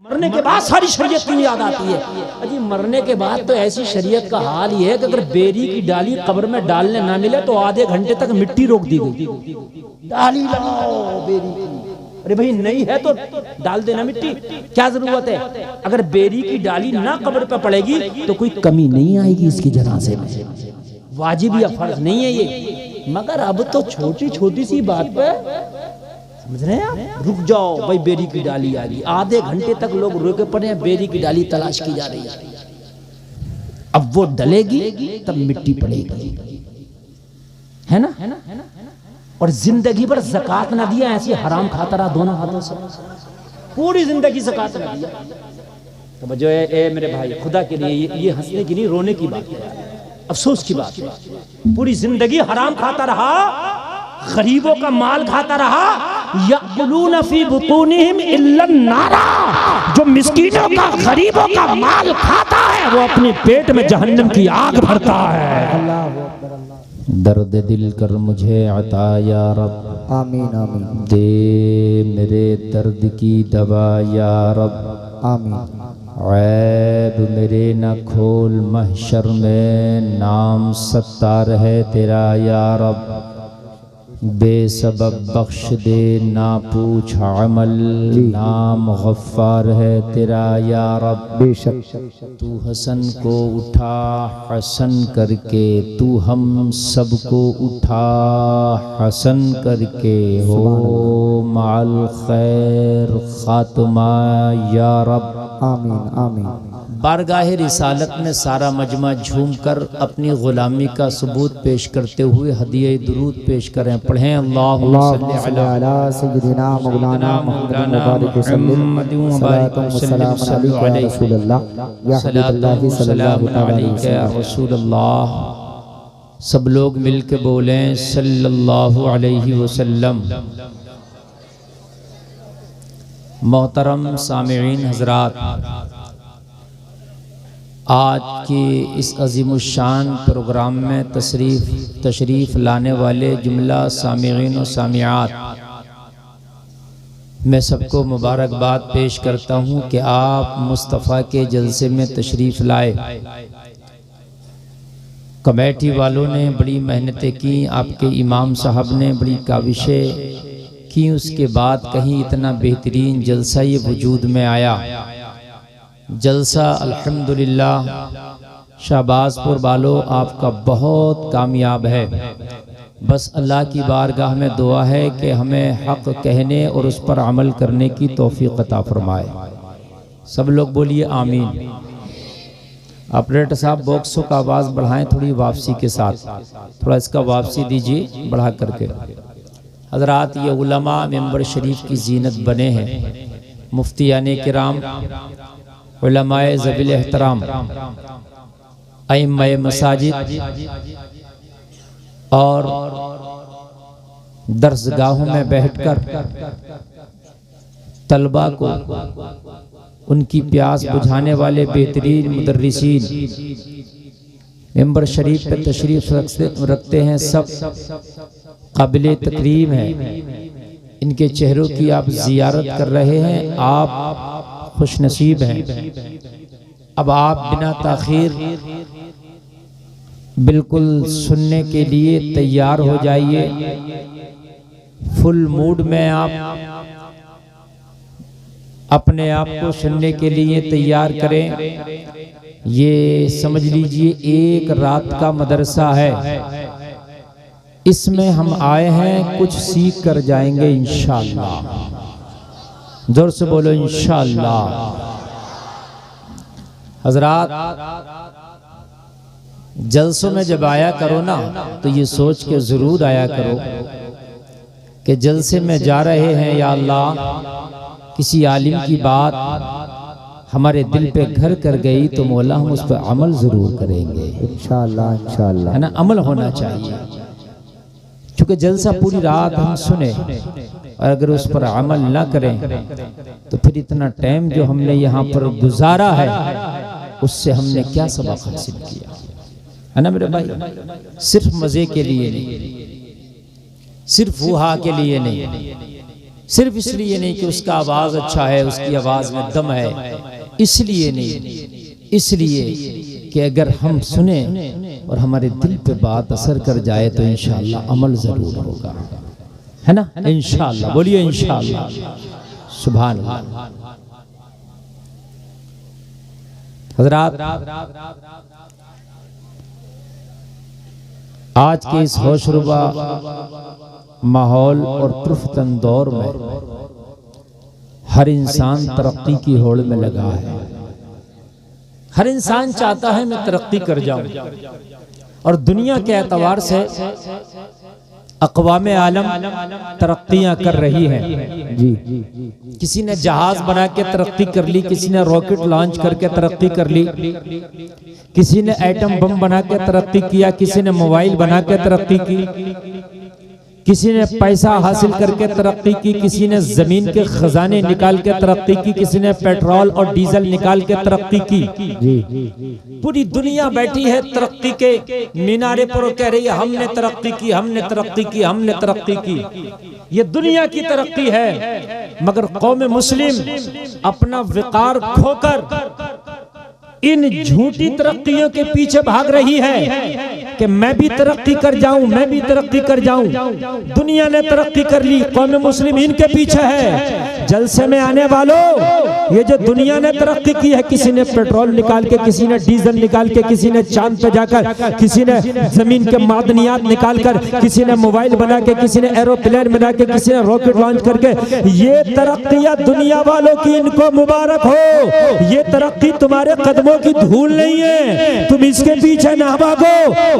मरने के बाद सारी शरीयत क्यों याद आती है? अजी मरने के बाद तो ऐसी शरीयत का हाल ये है कि अगर बेरी की डाली कब्र में डालने ना मिले तो आधे घंटे तक मिट्टी रोक दी गई। डाली लगाओ बेरी की, अरे भाई नहीं है तो डाल देना मिट्टी, क्या जरूरत है? अगर बेरी की डाली ना कब्र पे पड़ेगी तो कोई कमी नहीं आएगी इसकी जनाजे में, वाजिब या फर्ज नहीं है ये। मगर अब तो छोटी छोटी सी बात पे समझ रहे हैं आप, रुक जाओ भाई बेरी की डाली आ गई, आधे घंटे तक लोग रुके पड़े हैं, बेरी की डाली तलाश की जा रही है। अब वो डलेगी तब मिट्टी पड़ेगी, है ना? और जिंदगी भर ज़कात ना दिया, ऐसी हराम खाता रहा दोनों हाथों से, पूरी जिंदगी ज़कात ना दिया। तो जो है मेरे भाई, खुदा के लिए ये हंसने की नहीं रोने की बात है, अफसोस की बात है। पूरी जिंदगी हराम खाता रहा, गरीबों का माल खाता रहा, यअकुलून फी बुतूनिहिम इल्ला नारा, जो मिस्कीनों का गरीबों का माल खाता है वो अपने पेट में जहन्नम की आग भरता है। दर्द दिल कर मुझे अता या रब, आमीन आमीन। दे मेरे दर्द की दवा या रब, आमीन। ऐब मेरे न खोल, महशर में नाम सत्तार है तेरा या रब, बेसबब बख्श दे ना पूछ अमल, नाम गफ्फार है तेरा या रब। बेशक तू हसन को उठा हसन करके, तू हम सबको उठा हसन करके, हो माल खैर खात्मा या रब, आमीन आमीन। बारगाह रिसालत में सारा मजमा झूमकर अपनी गुलामी का सबूत पेश करते हुए हदिया दुरूद पेश करें। पढ़ें अल्लाहुम्मा सल्ली अला सय्यिदिना मौलाना मुहम्मद सल्लल्लाहु अलैहि रसूलुल्लाह। सब लोग मिल के बोलें सल्लल्लाहु अलैहि वसल्लम। मोहतरम सामिईन हजरात, आज के इस अज़ीमुश्शान प्रोग्राम में तशरीफ़ लाने वाले जुमला सामिईन और सामियात, मैं सबको मुबारकबाद पेश करता हूँ कि आप मुस्तफ़ा के जलसे में तशरीफ़ लाए। कमेटी वालों ने बड़ी मेहनतें की, आपके इमाम साहब ने बड़ी काविशें की, उसके बाद कहीं इतना बेहतरीन जलसा ये वजूद में आया। जलसा अल्हम्दुलिल्लाह शाहबाजपुर वालों आपका बहुत कामयाब है। बस अल्लाह की बारगाह में दुआ है कि हमें हक़ कहने और उस पर अमल करने की तौफीक अता फरमाए। सब लोग बोलिए आमीन। ऑपरेटर साहब बॉक्सों का आवाज़ बढ़ाएं थोड़ी वापसी के साथ, थोड़ा इसका वापसी दीजिए बढ़ा करके। हज़रात, ये उलमा मेंबर शरीफ की जीनत बने हैं, मुफ्तियाने किराम, उलमाए ज़बील एहतराम, अइम्माए मसाजिद और दर्सगाहों में बैठकर तलबा को उनकी प्यास बुझाने वाले बेहतरीन मुदर्रिसीन मेंबर शरीफ पे तशरीफ रखते हैं। सब काबिल तकरीम है, इनके चेहरों की आप जियारत कर रहे हैं, आप खुश नसीब हैं। अब आप बिना ताखीर बिल्कुल सुनने के लिए तैयार हो जाइए। फुल मूड में आप अपने आप को सुनने के लिए तैयार करें। ये समझ लीजिए एक रात का मदरसा है, इसमें हम आए हैं, कुछ सीख कर जाएंगे इंशाअल्लाह। जोर से बोलो इंशाअल्लाह। हजरात, जलसों में जब आया करो ना तो ये सोच के जरूर आया करो कि जलसे में जा रहे हैं, या अल्लाह किसी आलिम की बात हमारे दिल पे घर कर गई तो मौला हम उस पर अमल जरूर करेंगे इंशाअल्लाह इंशाअल्लाह, है ना? अमल होना चाहिए, क्योंकि जलसा पूरी रात हम सुने और अगर उस पर अमल ना करें तो फिर इतना टाइम जो हमने यहाँ पर गुजारा है उससे हमने क्या सबक हासिल किया, है ना मेरे भाई? सिर्फ मजे के लिए नहीं, सिर्फ वहा के लिए नहीं, सिर्फ इसलिए नहीं कि उसका आवाज़ अच्छा है, उसकी आवाज़ में दम है, इसलिए नहीं, इसलिए कि अगर हम सुने और हमारे दिल पे बात असर कर जाए तो इंशाअल्लाह अमल ज़रूर होगा, है ना, इंशाअल्लाह। बोलिए इंशाअल्लाह, सुभान अल्लाह। हज़रात, आज के इस होशरुबा माहौल और पुरफ्तन दौर में हर इंसान तरक्की की होड़ में लगा है। हर इंसान चाहता है मैं तरक्की कर जाऊं, और दुनिया के एतबार से अक़वाम आलम तरक्कियां कर रही है जी। किसी ने जहाज बना के तरक्की कर ली, किसी ने रॉकेट लॉन्च करके तरक्की कर ली, किसी ने एटम बम बना के तरक्की किया, किसी ने मोबाइल बना के तरक्की की, किसी ने पैसा हासिल करके तरक्की की, किसी ने जमीन के खजाने निकाल के तरक्की की, किसी ने पेट्रोल और डीजल निकाल के तरक्की की जी। पूरी दुनिया बैठी है तरक्की के मीनारे पर और कह रही है हमने तरक्की की, हमने तरक्की की, हमने तरक्की की। ये दुनिया की तरक्की है, मगर कौम मुस्लिम अपना विकार खोकर इन झूठी तरक्कियों के पीछे भाग रही है कि मैं भी तरक्की कर जाऊं, मैं भी तरक्की कर जाऊं। दुनिया ने तरक्की कर ली, कौम मुस्लिम इनके पीछे है। जलसे में आने वालों, ये जो दुनिया ने तरक्की की है, किसी ने पेट्रोल निकाल के, किसी ने डीजल निकाल के, किसी ने चांद पे जाकर, किसी ने जमीन के मादनियात निकाल कर, किसी ने मोबाइल बना के, किसी ने एरोप्लेन बना के, किसी ने रॉकेट लॉन्च करके, ये तरक्कियां दुनिया वालों की, इनको मुबारक हो। ये तरक्की तुम्हारे कदमों की धूल नहीं है, तुम इसके पीछे ना भागो।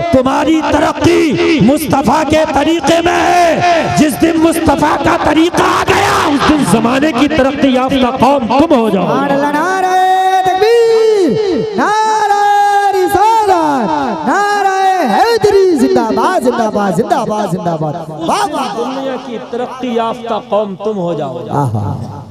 तुम्हारी तरक्की मुस्तफा के तरीके में है। जिस दिन मुस्तफा का तरीका आ गया, उस दिन जमाने की तरक्की याफ्ता कौम तुम हो जाओ। नारे तकबीर, नारे रिसालत, नारे हैदरी, जिंदाबाद जिंदाबाद जिंदाबाद जिंदाबाद। वाह वाह, दुनिया की तरक्की याफ्ता कौम तुम हो जाओ।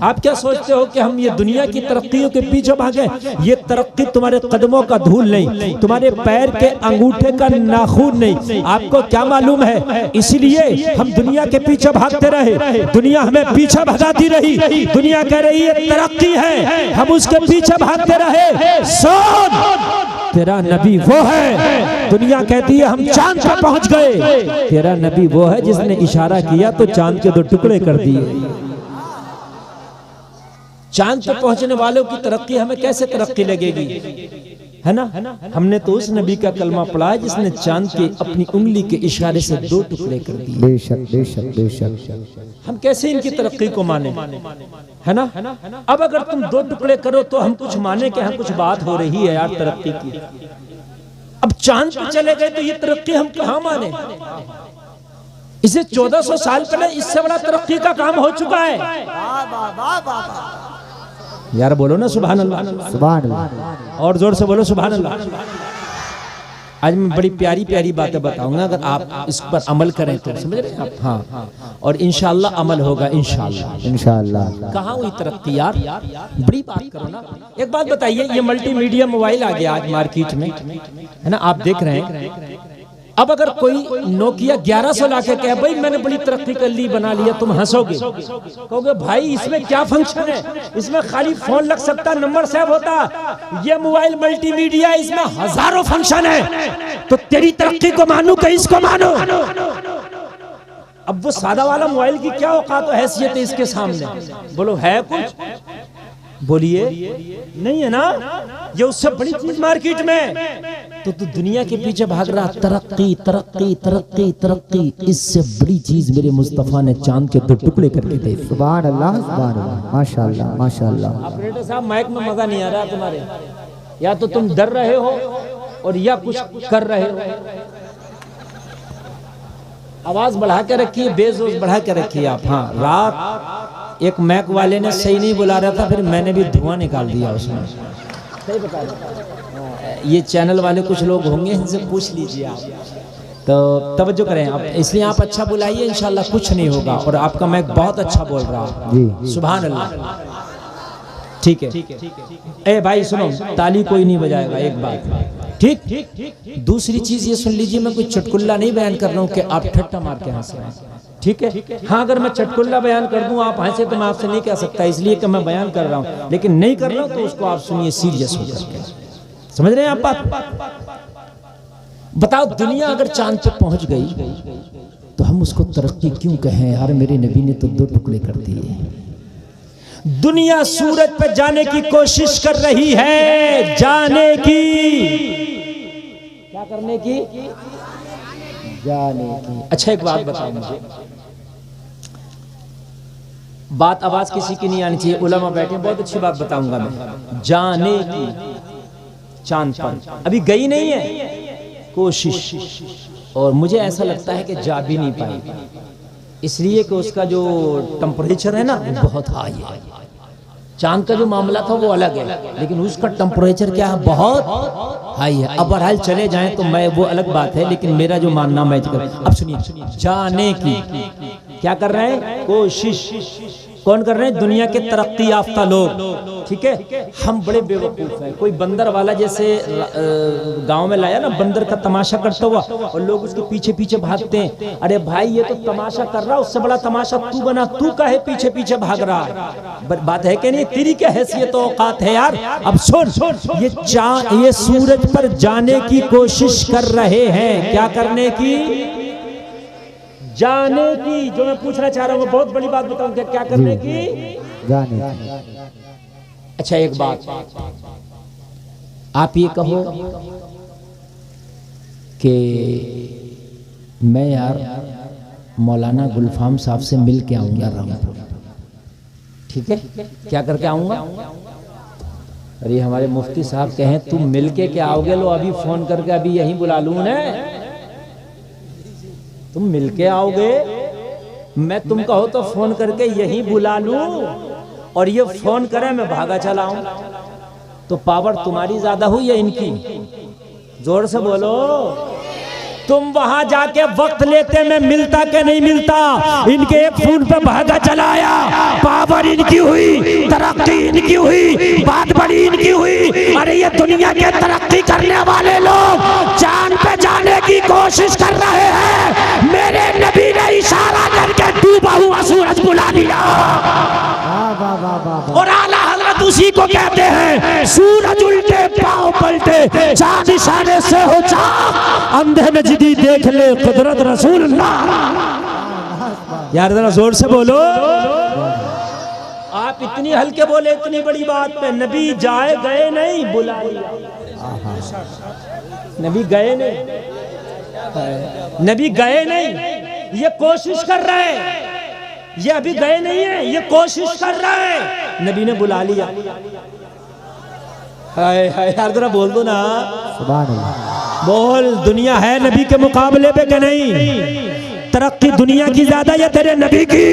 आप क्या सोचते हो कि हम ये दुनिया की तरक्कियों के पीछे भागे? ये तरक्की तुम्हारे कदमों का धूल नहीं, तुम्हारे पैर के अंगूठे का नाखून नहीं। आपको क्या मालूम है? इसलिए हम दुनिया के पीछे भागते रहे, दुनिया हमें पीछे भगाती रही। दुनिया कह रही है तरक्की है, हम उसके पीछे भागते रहे। सुन, तेरा नबी वो है, दुनिया कहती है हम चांद पर पहुंच गए, तेरा नबी वो है जिसने इशारा किया तो चांद के 2 टुकड़े कर दिए। चांद पे पहुंचने वालों की तरक्की हमें कैसे तरक्की लगेगी, है ना? हमने तो उस नबी का कलमा पढ़ा है जिसने चांद के अपनी उंगली के इशारे से 2 टुकड़े कर दिए। बेशक बेशक बेशक। हम कैसे इनकी तरक्की को माने, है ना? अब अगर तुम 2 टुकड़े करो तो हम कुछ माने कि हम कुछ बात हो रही है यार तरक्की की। अब चांद पे चले गए तो ये तरक्की हम कहाँ माने? इसे 1400 साल पहले इससे बड़ा तरक्की का काम हो चुका है। यार बोलो ना सुभान अल्लाह, सुभान अल्लाह, और जोर से बोलो सुभान अल्लाह। आज मैं बड़ी प्यारी प्यारी बातें बताऊंगा, अगर आप इस पर अमल करें तो, समझ रहे हैं आप? हाँ, और इंशाअल्लाह अमल होगा, इंशाअल्लाह इंशाअल्लाह। कहाँ हुई तरक्की यार, बड़ी बात करो ना। एक बात बताइए, ये मल्टीमीडिया मोबाइल आ गया आज मार्केट में, है ना? आप देख रहे हैं। अब अगर कोई नोकिया 1100 ला के कहे भाई मैंने बड़ी तरक्की कर ली, बना लिया, तुम हंसोगे, कहोगे भाई इसमें क्या फंक्शन है, इसमें खाली फोन लग सकता, नंबर सेव होता। ये मोबाइल मल्टीमीडिया, इसमें हजारों फंक्शन है, तो तेरी तरक्की को मानू कि इसको मानो? अब वो सादा वाला मोबाइल की क्या औकात और हैसियत है इसके सामने? बोलो है कुछ? बोलिए नहीं है ना? ये उससे बड़ी चीज मार्केट में, तो तू दुनिया के पीछे भाग रहा। तरक्की तरक्की तरक्की तरक्की, इससे बड़ी चीज मेरे मुस्तफा ने चांद के 2 टुकड़े करके दे दी। सुभान अल्लाह सुभान अल्लाह, माशाअल्लाह माशाअल्लाह। ऑपरेटर साहब माइक में मजा नहीं आ रहा तुम्हारे, या तो तुम डर रहे हो और या कुछ कर रहे हो। आवाज बढ़ा के रखिए, बेस बढ़ा के रखिए आप। हाँ, रात एक मैक वाले ने सही नहीं बुला रहा था, फिर मैंने भी धुआं निकाल दिया उसमें। सही बता रहा, ये चैनल वाले कुछ लोग होंगे, इनसे पूछ लीजिए आप, तो तवज्जो करें आप। इसलिए आप अच्छा बुलाइए, इंशाल्लाह कुछ नहीं होगा। और आपका मैक बहुत अच्छा बोल रहा है, सुभान अल्लाह। ठीक है। ए भाई सुनो, ताली कोई नहीं बजाएगा, एक बात ठीक। दूसरी चीज ये सुन लीजिए, मैं कोई चुटकुल्ला नहीं बयान कर रहा हूँ कि आप ठट्टा मार के हंसे, ठीक है। हाँ, अगर मैं चटकुल्ला बयान कर दूं आप हंसे तो मैं आपसे नहीं कह सकता, इसलिए कि मैं बयान कर रहा हूं, लेकिन नहीं कर रहा हूं तो उसको आप सुनिए सीरियस होकर। समझ रहे हैं आप बात? बताओ, दुनिया अगर चांद पे पहुंच गई तो हम उसको तरक्की क्यों कहें यार? मेरे नबी ने तो 2 टुकड़े कर दिए। दुनिया सूरज पे जाने की कोशिश कर रही है, जाने की, क्या करने की? जाने की। अच्छा, एक बात बताओ मुझे, बात आवाज किसी की नहीं आनी चाहिए, उलमा बैठे, बहुत अच्छी बात बताऊंगा मैं। जाने की, चांद पर अभी गई नहीं है, कोशिश, और मुझे ऐसा लगता है कि जा भी नहीं पाएगी, इसलिए कि उसका जो टेम्परेचर है ना बहुत हाई है। चांद का जो मामला था वो अलग है, लेकिन उसका टेम्परेचर क्या है, बहुत हाई है। अब बहरहाल चले जाएं तो मैं, वो अलग बात है, लेकिन मेरा जो मानना मैं, अब सुनिए, जाने की क्या कर रहे हैं? कोशिश। कौन कर रहे हैं? दुनिया के तरक्की याफ्ता लोग, ठीक है। हम बड़े बेवकूफ हैं। कोई बंदर वाला जैसे गांव में लाया ना बंदर का तमाशा करता हुआ, और लोग उसके पीछे पीछे भागते हैं। अरे भाई, ये तो तमाशा कर रहा, उससे बड़ा तमाशा तू बना, तू काहे पीछे पीछे भाग रहा है? बात है कि नहीं? तेरी क्या हैसियत औकात है यार? अब सुन, ये सूरज पर जाने की कोशिश कर रहे हैं। क्या करने की? जाने की। जो मैं पूछना चाह रहा हूँ, बहुत बड़ी बात बताऊं, क्या करने की? जाने की। अच्छा, एक बात आप ये कहो कि मैं यार मौलाना गुलफाम साहब से मिल के आऊंगा रामपुर, ठीक है? क्या करके आऊंगा? अरे हमारे मुफ्ती साहब कहें तुम मिल के क्या आओगे? लो अभी फोन करके अभी यहीं बुला लूं ना, तुम मिलके आओगे? मैं तुम कहो तो फोन करके यहीं बुला लूं, और ये फोन करे मैं भागा चला हूं, तो पावर तुम्हारी ज्यादा हुई या इनकी? जोर से बोलो। तुम वहां जाके वक्त लेते, मैं मिलता के नहीं मिलता? इनके एक फोन पे भागा चलाया, पावर इनकी हुई, तरक्की इनकी हुई, बात बड़ी इनकी हुई। अरे ये दुनिया के तरक्की करने वाले लोग चांद पे जाने की कोशिश कर रहे हैं, मेरे नबी ने इशारा करके डूबा हुआ सूरज बुला लिया। और आला हजरत उसी को कहते हैं, सूरज उल्टे पांव पलटे, चांद इशारे से हो चाक, अंधे नजदी देख ले कुदरत रसूलुल्लाह। यार जरा जोर से बोलो। आप इतनी हल्के बोले इतनी बड़ी बात पे, नबी जाए गए नहीं, बुला लिया। नबी गए नहीं, नबी गए नहीं, ये कोशिश कर रहे हैं, ये अभी गए नहीं है, ये कोशिश कर रहा है, नबी ने बुला लिया। हाय हाय यार जरा बोल दो ना, सुभान अल्लाह। बोल। दुनिया है नबी के मुकाबले पे कि नहीं? तरक्की दुनिया की ज्यादा या तेरे नबी की?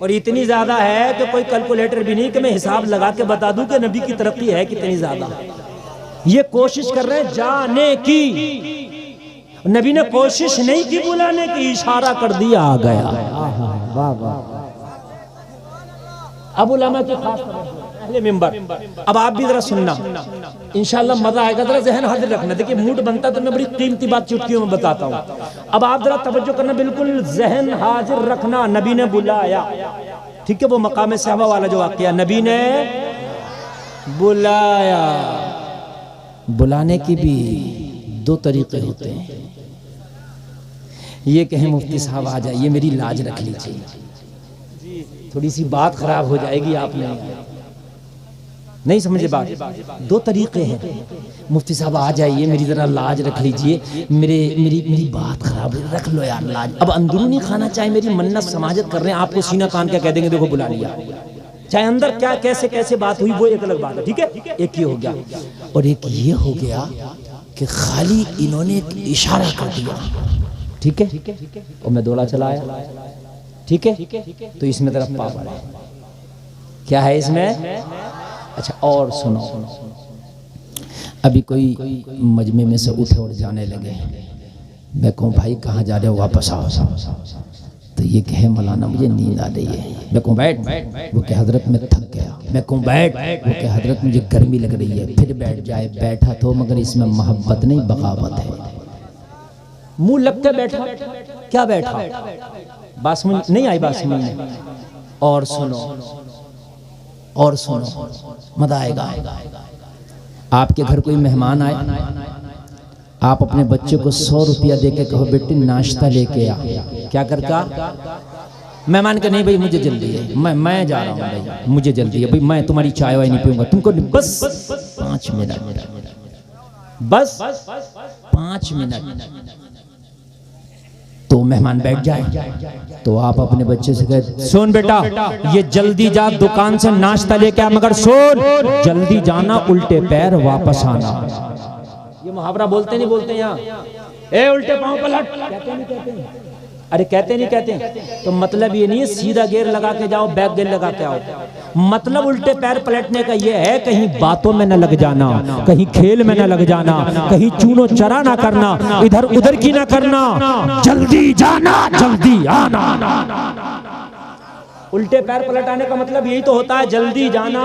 और इतनी ज्यादा है कि कोई कैलकुलेटर भी नहीं कि मैं हिसाब लगा के बता दूं कि नबी की तरक्की है कितनी ज्यादा। ये कोशिश कर रहे हैं जाने की, नबी ने कोशिश नहीं की बुलाने की, इशारा कर दिया, आ गया। वाह वाह। अब उलमा के खास अहले मिंबर, अब आप भी जरा सुनना, इंशाल्लाह मजा आएगा। जरा जहन हाजिर रखना। देखिए मूड बनता तो मैं बड़ी कीमती बात चुटकियों में बताता हूँ। अब आप जरा तवज्जो करना, बिल्कुल जहन हाजिर रखना। नबी ने बुलाया, ठीक है, वो मकाम सहबा वाला जो वाकया, नबी ने बुलाया। बुलाने की भी 2 तरीके होते हैं। ये कहें मुफ्ती साहब आ जाइए, मेरी लाज रख लीजिए, थोड़ी सी बात खराब हो जाएगी, आप नहीं समझे बात। 2 तरीके हैं। मुफ्ती साहब आ जाइए, मेरी जरा लाज रख लीजिए, मेरी बात खराब, रख लो यार लाज। अब अंदरूनी खाना चाहे मेरी मन्नत समाजत कर रहे हैं, आपको सीना कान क्या कह देंगे, देखो बुला लिया। चाहे अंदर क्या कैसे कैसे बात हुई वो एक अलग बात है, ठीक है। एक ये हो गया, और एक ये हो गया कि खाली इन्होंने एक इशारा कर दिया, ठीक है, और मैं दौड़ा चला आया, ठीक है। तो इसमें तरफ पावर है, क्या है इसमें? अच्छा, और सुनो, अभी कोई मजमे में से उठे और जाने लगे, मैं कहूँ भाई कहाँ जा रहे हो, वापस आओ। तो ये कहे मौलाना मुझे नींद आ रही है। मैं कहूँ बैठ, वो कहे हजरत मैं थक गया। मैं कहूँ बैठ, वो कहे हजरत मुझे गर्मी लग रही है। फिर बैठ जाए, बैठा तो मगर इसमें मोहब्बत नहीं बगावत है। मुंह लग के बैठा, क्या बैठा? बात समझ नहीं आई? बात समझ में? और सुनो और सुनो, मजा आएगा। आपके घर कोई मेहमान आए, आप अपने बच्चे को 100 रुपया दे के कहो बेटे नाश्ता लेके आ। क्या करता? मेहमान का नहीं भाई मुझे जल्दी है, मैं जा रहा हूँ भाई, मुझे जल्दी है भाई, मैं तुम्हारी चाय वाय नहीं पीऊंगा, तुमको बस 5 मिनट, बस 5 मिनट। तो मेहमान बैठ जाए तो आप अपने बच्चे से कहे सुन बेटा ये जल्दी जा दुकान से नाश्ता लेके आ, मगर सुन जल्दी जाना, उल्टे पैर वापस आना। ये मुहावरा बोलते नहीं बोलते यहाँ? ए उल्टे पांव पलट, कहते नहीं कहते? अरे कहते नहीं कहते? तो मतलब ये नहीं है सीधा गेयर लगा के जाओ, बैक गेयर लगा के आओ। मतलब उल्टे पैर पलटने का ये है कहीं बातों में न लग जाना, कहीं खेल में न लग जाना, कहीं चूनो चरा ना करना, इधर उधर की ना करना, जल्दी जाना जल्दी आना। उल्टे पैर पलटाने का मतलब यही तो होता है, जल्दी जाना,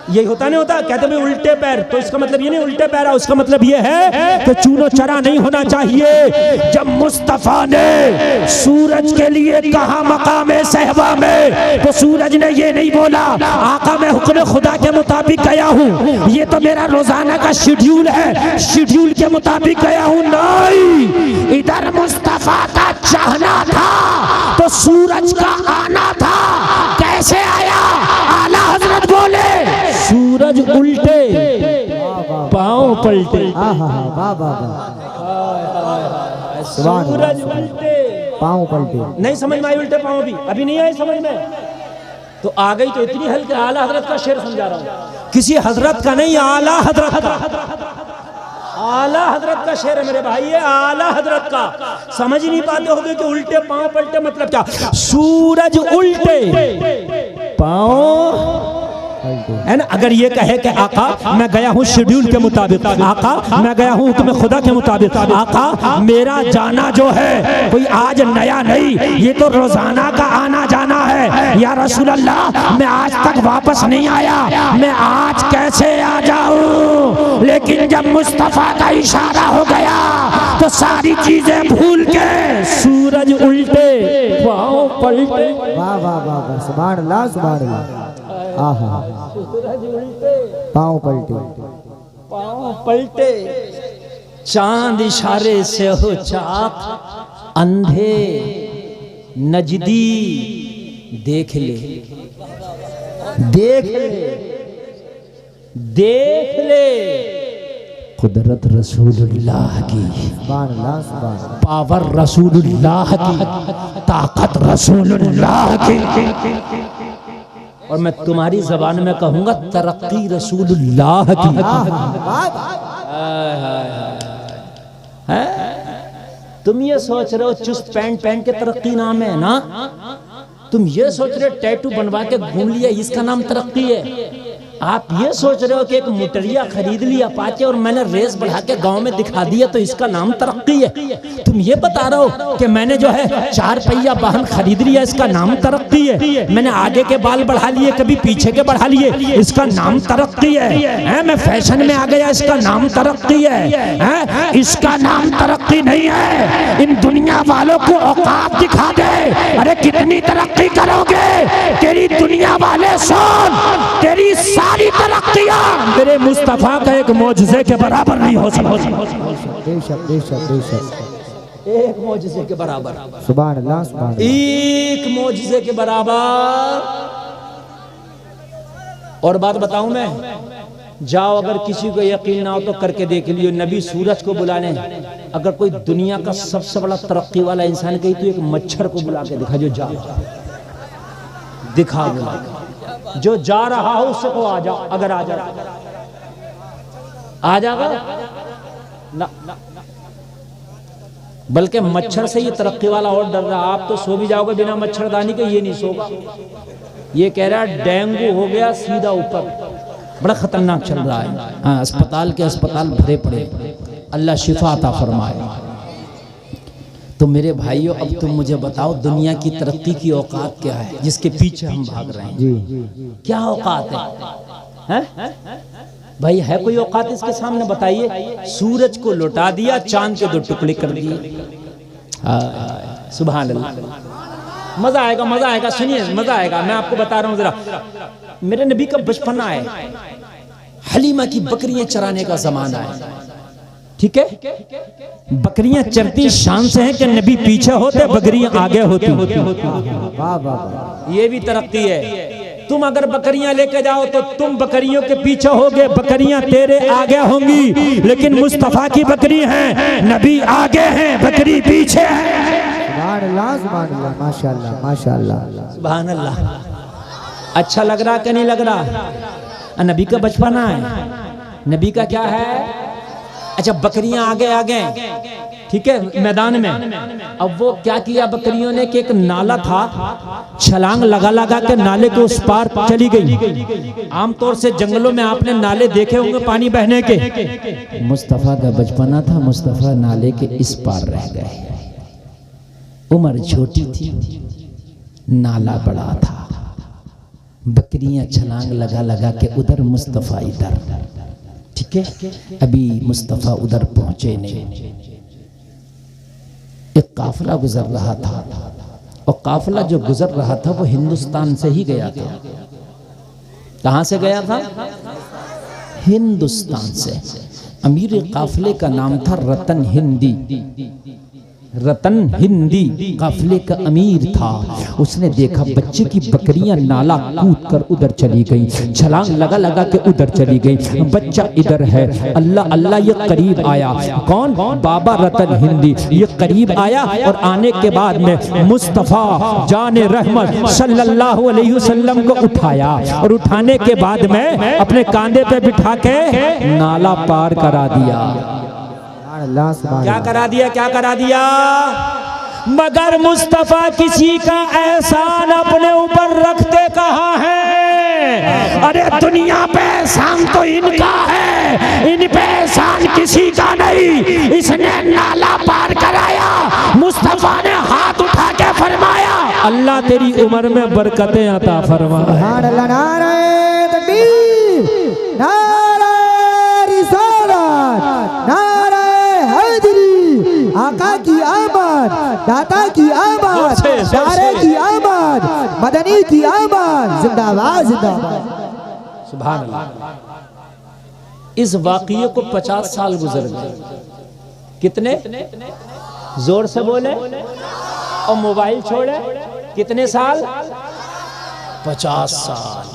यही होता नहीं होता? कहते भाई उल्टे पैर, तो इसका मतलब ये नहीं उल्टे पैर है, उसका मतलब ये है कि चूनो चरा नहीं होना चाहिए। जब मुस्तफा ने सूरज के लिए कहा मकामे सहबा में, तो सूरज ने ये नहीं बोला आका मैं हुक्म खुदा के मुताबिक गया हूँ, ये तो मेरा रोजाना का शेड्यूल है, शेड्यूल के मुताबिक गया हूँ। नहीं, इधर मुस्तफा का चाहना था तो सूरज का आना था। कैसे आया? आला हजरत बोले सूरज उल्टे पांव पलटे। सूरज उल्टे पांव पलटे। नहीं समझ में आई? उल्टे पांव भी अभी नहीं आई समझ में? तो आ गई तो इतनी हल्के। आला हजरत का शेर समझा रहा हूँ, किसी हजरत का नहीं, आला हजरत का। आला हजरत का शेर है मेरे भाई, ये आला हजरत का। समझ नहीं पाते होगे कि उल्टे पांव पलटे मतलब क्या? सूरज उल्टे पांव है ना। अगर ये कहे कि आका मैं गया हूँ शेड्यूल के मुताबिक, आका मैं गया हूँ हुक्म खुदा के मुताबिक, आका मेरा जाना जो है कोई आज नया नहीं, ये तो रोजाना का आना जाना है। या रसूल अल्लाह मैं आज तक वापस नहीं आया, मैं आज कैसे आ जाऊं? लेकिन जब मुस्तफा का इशारा हो गया तो सारी चीजें भूल के सूरज उल्टे पांव पलटे। वाह वाह वाह वाह, सुभान अल्लाह सुभान अल्लाह। आहा, सूरज उल्टे पांव पलटे, पांव पलटे, चांद इशारे से हो चाक, अंधे नजदी देख ले, देख ले, देख ले कुदरत रसूलुल्लाह की, सुभान अल्लाह सुभान अल्लाह। पावर रसूलुल्लाह की, ताकत रसूलुल्लाह की। और मैं तुम्हारी जबान में कहूंगा तरक्की रसूलुल्लाह की। है? तुम ये सोच रहे हो चुस्त पैंट पहन के तरक्की नाम है ना? तुम ये सोच रहे हो टैटू बनवा के घूम लिया इसका नाम तरक्की है? आप ये सोच रहे हो कि एक मोटरिया खरीद लिया पाचे और मैंने रेस बढ़ा के गांव में दिखा दिया तो इसका नाम तरक्की है? तुम ये बता रहे हो कि मैंने जो है 4 पहिया वाहन खरीद लिया इसका नाम तरक्की है? मैंने आगे के बाल बढ़ा लिए, कभी पीछे के बढ़ा लिए, इसका नाम तरक्की है? मैं फैशन में आ गया, इसका नाम तरक्की है? इसका नाम तरक्की नहीं है। इन दुनिया वालों को औकात दिखा दे। अरे कितनी तरक्की करोगे? तेरी दुनिया वाले सुन, तेरी सारी तरक्कियां मेरे मुस्तफा का एक मौजज़े के बराबर नहीं हो सकती। बेशक बेशक बेशक, एक मौजज़े के बराबर, सुभान अल्लाह सुभान अल्लाह। एक मौजज़े के बराबर। और बात बताऊं मैं, जाओ अगर किसी को यकीन ना हो तो करके देख लियो, नबी सूरज को बुलाने अगर कोई दुनिया का सबसे बड़ा तरक्की वाला इंसान कही तो एक मच्छर को बुला के दिखा, जो जा दिखा, जो जा रहा हो उससे को आ जाओ, अगर आ जाओ आ जाएगा ना। बल्कि मच्छर से ये तरक्की वाला और डर रहा। आप तो सो भी जाओगे बिना मच्छरदानी के, ये नहीं सोगा। ये कह रहा है डेंगू हो गया सीधा ऊपर, बड़ा खतरनाक चल रहा है। हाँ, अस्पताल के अस्पताल भरे पड़े, अल्लाह शिफा अता फरमाए। तो मेरे भाइयों अब तुम मुझे बताओ दुनिया की तरक्की की औकात क्या है जिसके पीछे हम भाग रहे हैं? जी क्या औकात है? भाई है कोई औकात इसके सामने? बताइए। सूरज को लौटा दिया, चांद के 2 टुकड़े कर दिए। सुभान अल्लाह। मजा आएगा, मजा आएगा, सुनिए मजा आएगा। मैं आपको बता रहा हूं जरा, मेरे नबी का बचपना है, हलीमा की बकरियां चराने का जमाना है, ठीक है। बकरियां चरती शान से हैं कि नबी पीछे होते, बकरियां आगे होती। वाह वाह, ये भी तरक्की है। तुम अगर बकरियां लेके जाओ तो तुम बकरियों के पीछे होगे, बकरियां तेरे आगे होंगी। लेकिन मुस्तफा की बकरी है, नबी आगे हैं, बकरी पीछे है। सुभान अल्लाह, माशाअल्लाह माशाअल्लाह, सुभान अल्लाह। अच्छा लग रहा कि नहीं लग रहा? नबी का बचपना है, नबी का क्या है? अच्छा, बकरियां आगे आगे, ठीक है, मैदान में। अब वो क्या किया बकरियों ने कि एक नाला था, छलांग लगा लगा के नाले के उस पार चली गई। आमतौर से जंगलों में आपने नाले देखे होंगे पानी बहने के। मुस्तफा का बचपना था, मुस्तफा नाले के इस पार रह गए। उम्र छोटी थी, नाला बड़ा था, बकरियां छलांग लगा लगा के उधर, मुस्तफा इधर, ठीक है। अभी मुस्तफा उधर पहुंचे नहीं, एक काफिला गुजर रहा था, और काफिला जो गुजर रहा था वो हिंदुस्तान से ही गया था। कहां से गया था? हिंदुस्तान से। अमीर काफिले का नाम था रतन हिंदी। रतन हिंदी काफिले का अमीर था। उसने देखा बच्चे की बकरियां नाला कूद कर उधर चली गई, छलांग लगा लगा के उधर चली गई। बच्चा इधर है, अल्लाह अल्लाह, ये करीब आया। कौन? बाबा रतन हिंदी। ये करीब आया और आने के बाद में मुस्तफा जाने रहमत सल्लल्लाहु अलैहि वसल्लम को उठाया, और उठाने के बाद में अपने कांधे पे बिठा के नाला पार करा दिया। क्या करा दिया? क्या करा दिया? मगर मुस्तफा किसी का एहसान अपने ऊपर रखते कहाँ है? अरे दुनिया पे एहसान तो इनका है, इन पे एहसान किसी का नहीं। इसने नाला पार कराया, मुस्तफा ने हाथ उठा के फरमाया, अल्लाह तेरी उम्र में बरकतें अता फरमा। नारे तकबीर, नारे रिसालत, नारे हैदरी, आका की आमद, दाता की आमद, दारे की आमद, मदनी की आमद, जिंदाबाद जिंदाबाद। सुभान अल्लाह। इस वाक़ये को 50 साल गुजर गए। कितने? जोर से बोले और मोबाइल छोड़े। कितने साल? 50 साल।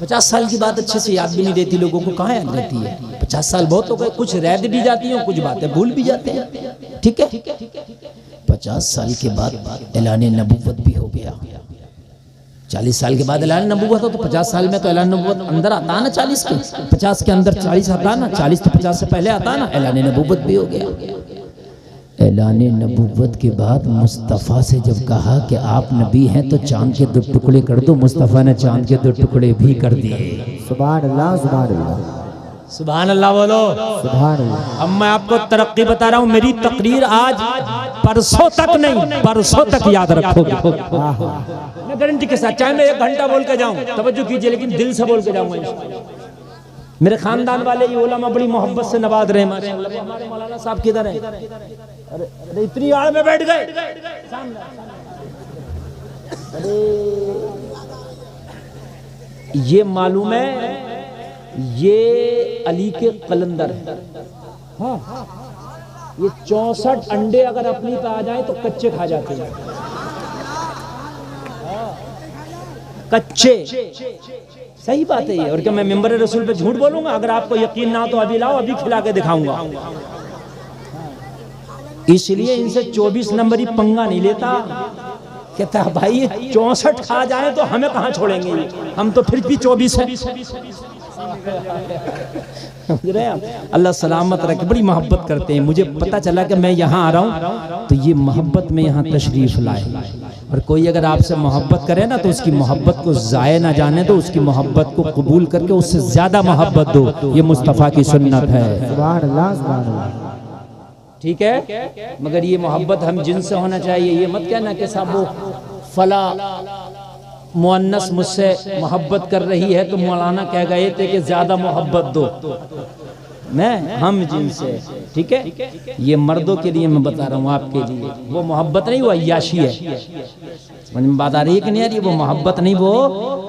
50 साल की बात अच्छे से याद भी नहीं रहती लोगों को, कहाँ याद रहती है? 50 साल बहुत हो गए, कुछ रह भी जाती हैं, कुछ बातें भूल भी जाते हैं, ठीक है। 50 साल के बाद ऐलान नबूवत भी हो गया। 40 साल के बाद ऐलान नबूवत हो तो 50 साल में तो ऐलान नबूवत अंदर आता ना, 40 के, 50 के अंदर 40 आता ना, 40 तो 50 से पहले आता ना। ऐलान नबूवत भी हो गया। ऐलान नबूवत के बाद मुस्तफ़ा से जब कहा कि आप नबी हैं तो चांद के 2 टुकड़े कर दो, मुस्तफ़ा ने चांद के 2 टुकड़े भी कर दिए। सुभान अल्लाह, सुभान अल्लाह, सुभान अल्लाह बोलो। सुभान अल्लाह। अब मैं आपको तरक्की बता रहा हूँ। मेरी तकरीर आज परसों तक नहीं, परसों तक याद रखोगे। मैं गारंटी के साथ, चाहे मैं 1 घंटा बोल के जाऊं, तवज्जो कीजिए, लेकिन दिल से बोल के जाऊंगा। मेरे खानदान वाले ये उलमा बड़ी मोहब्बत से नवाज रहे। हमारे मौलाना साहब किधर हैं? अरे इतनी आड़ में बैठ गए। अरे ये मालूम है, ये अली के कलंदर है। हाँ, ये 64 अंडे अगर अपनी पे आ जाए तो कच्चे खा जाते हैं, कच्चे। सही बात है ये। और क्या मैं मिंबर रसूल पे झूठ बोलूंगा? अगर आपको यकीन ना हो तो अभी लाओ, अभी खिला के दिखाऊंगा। इसलिए इनसे 24 नंबरी पंगा नहीं लेता। कहता भाई 64 खा जाए तो हमें कहां छोड़ेंगे, हम तो फिर भी 24 है। अल्लाह सलामत रखे। बड़ी मोहब्बत करते हैं। मुझे पता चला कि मैं यहाँ आ रहा हूँ तो ये मोहब्बत में यहाँ तशरीफ लाए। और कोई अगर आपसे मोहब्बत करे ना तो उसकी मोहब्बत को ज़ाये ना जाने दो, उसकी मोहब्बत को कबूल करके उससे ज़्यादा मोहब्बत दो। ये मुस्तफ़ा की सुन्नत है। सुभान अल्लाह, सुभान अल्लाह। ठीक है, मगर ये मोहब्बत हम जिनसे होना चाहिए। ये मत कहना कि साहब वो फला मुअन्नस मुझसे मोहब्बत कर रही है तो मौलाना कह गए थे कि ज्यादा मोहब्बत दो। मैं हम जिनसे, ठीक है। ये मर्दों के लिए मैं बता रहा हूँ, आपके लिए वो मोहब्बत नहीं, वो अय्याशी है। समझ में बात आ रही है कि नहीं आ रही? वो मोहब्बत नहीं, वो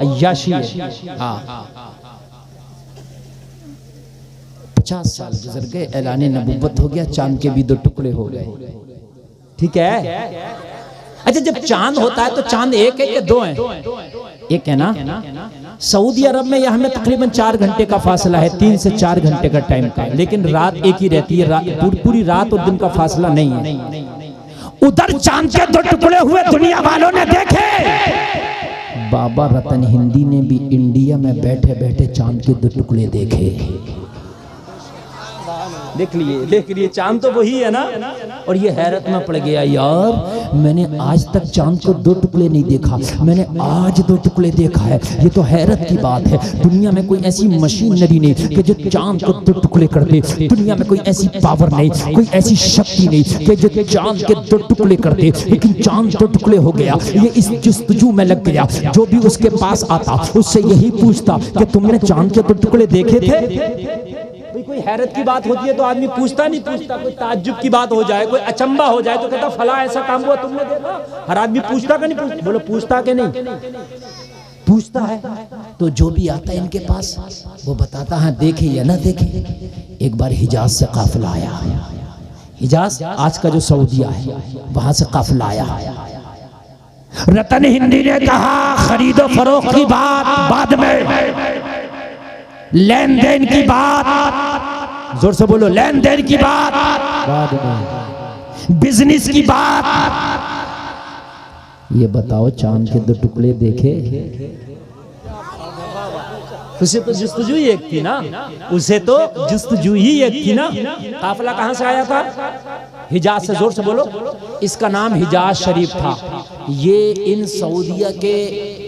अय्याशी है। हाँ, 50 साल गुजर गए, ऐलान नबुव्वत हो गया, चांद के भी 2 टुकड़े हो गए, ठीक है। अच्छा, जब चांद होता है तो चांद एक है कि 2 हैं? एक है ना। सऊदी अरब में यहाँ में तकरीबन 4 घंटे का फासला है, 3 से 4 घंटे का टाइम का, लेकिन रात एक ही रहती है, पूरी रात और दिन का फासला नहीं है। उधर चांद के 2 टुकड़े हुए दुनिया वालों ने देखे। बाबा रतन हिंदी ने भी इंडिया में बैठे बैठे चांद के 2 टुकड़े देखे। देख लिए चांद तो वही है ना। और ये हैरत में पड़ गया, यार मैंने आज तक चांद को 2 टुकड़े नहीं देखा, मैंने आज 2 टुकड़े देखा है। ये तो हैरत की बात है। दुनिया में कोई ऐसी मशीनरी नहीं कि जो चांद को 2 टुकड़े कर दे। दुनिया में कोई ऐसी पावर नहीं, कोई ऐसी शक्ति नहीं कि जो चांद के 2 टुकड़े कर दे। लेकिन चांद 2 टुकड़े हो गया। ये इस जस्तजू में लग गया। जो भी उसके पास आता उससे यही पूछता कि तुमने चांद के 2 टुकड़े देखे थे? कोई हैरत की बात होती है तो आदमी पूछता नहीं, कोई ताज्जुब की बात हो जाए, कोई अचंबा हो जाए तो कहता फला ऐसा काम हुआ तुमने देखा। हर आदमी पूछता कि नहीं पूछता? बोलो पूछता कि नहीं? पूछता है। तो जो भी आता है इनके पास वो बताता है देखे या ना देखे। एक बार हिजाज से काफिला आया, हिजाज आज का जो सऊदीया है वहां से काफिला आया। रतन हिंदी ने कहा खरीदो फरोख्त की बात बाद में, लेन देन की बात, जोर से बोलो, लेन देन की बात बाद में, बिजनेस की बात। ये बताओ चांद के 2 टुकड़े देखे? उसे तो जस्तजू ही एक थी ना, उसे तो जस्तजू ही एक थी ना। काफिला कहां से आया था? हिजाज से। जोर से बोलो। इसका नाम हिजाज शरीफ था। ये इन सऊदिया के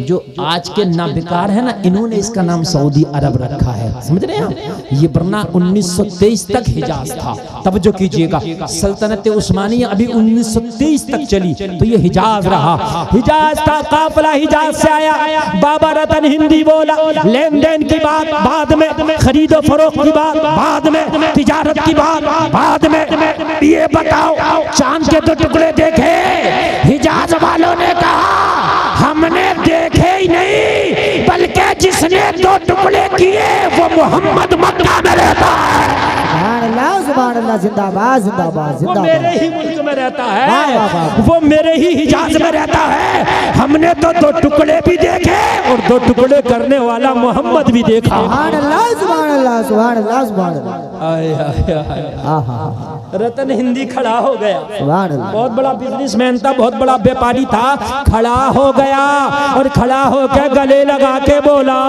जो आज के नाबिकार है ना, इन्होंने इसका नाम सऊदी अरब रखा है। समझ रहे हैं? ये वरना 1923 तक हिजाज था। तवज्जो कीजिएगा, सल्तनत उस्मानिया अभी 1923 तक चली तो ये हिजाज रहा। हिजाज था, काफिला हिजाज से आया। बाबा रतन हिंदी बोला लेन देन की बात बाद में, खरीदो फरोख्त की बात बाद में, तिजारत की बात बाद में। ये बताओ चांद के 2 टुकड़े देखे? हिजाज वालों ने कहा हमने देखे ही नहीं, बल्कि जिसने 2 टुकड़े किए वो मोहम्मद मक्का में रहता है। सुभान अल्लाह, जिंदाबाद जिंदाबाद जिंदाबाद। वो मेरे ही मुल्क में रहता है, वो मेरे ही हिजाज में रहता है। हमने तो 2 टुकड़े भी देखे और 2 टुकड़े करने वाला मोहम्मद भी देखा। सुभान अल्लाह सुभान अल्लाह सुभान अल्लाह सुभान अल्लाह। रतन हिंदी खड़ा हो गया। सुभान अल्लाह। बहुत बड़ा बिजनेसमैन था, बहुत बड़ा व्यापारी था, खड़ा हो गया और खड़ा होकर गले लगा के बोला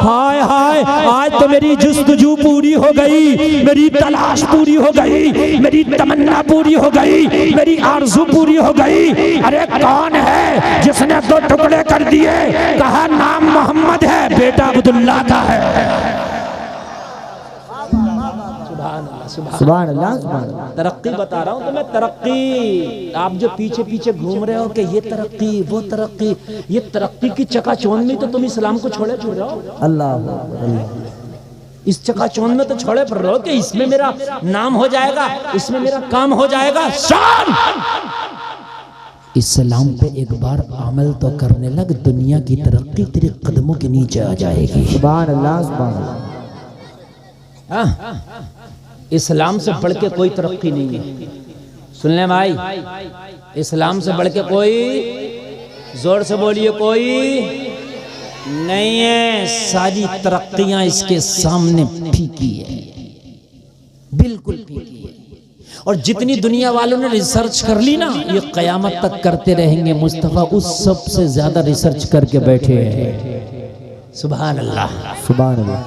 हाय हाय, आज तो मेरी जुस्तजू पूरी हो गई, मेरी तलाश पूरी हो गई, मेरी तमन्ना पूरी हो गई, मेरी आरज़ू पूरी हो गई। अरे कौन है जिसने 2 टुकड़े कर दिए? कहा नाम मोहम्मद है, बेटा अब्दुल्ला का है। सुभान अल्लाह। तरक्की बता रहा हूँ तो मैं, तरक्की। आप जो पीछे पीछे घूम रहे हो कि ये तरक्की वो तरक्की, ये तरक्की की चकाचौंध में तो तुम इस्लाम को छोड़े छोड़ रहे हो। अल्लाह, इस चकाचौंध में तो छोड़े पड़ रहे हो कि इसमें मेरा नाम हो जाएगा, इसमें मेरा काम हो जाएगा। शान इस्लाम पे एक बार अमल तो करने लग, दुनिया की तरक्की तेरे कदमों के नीचे आ जाएगी। सुभान अल्लाह सुभान अल्लाह। इस्लाम से बढ़ के कोई तरक्की नहीं है। सुन ले भाई, इस्लाम से बढ़ के कोई, जोर से बोलिए, कोई नहीं है। सारी तरक्कियां इसके सामने फीकी है, बिल्कुल फीकी है। और जितनी दुनिया वालों ने रिसर्च कर ली ना, ये कयामत तक करते रहेंगे। मुस्तफा उस सबसे ज्यादा रिसर्च करके बैठे हैं। सुभान अल्लाह सुभान अल्लाह।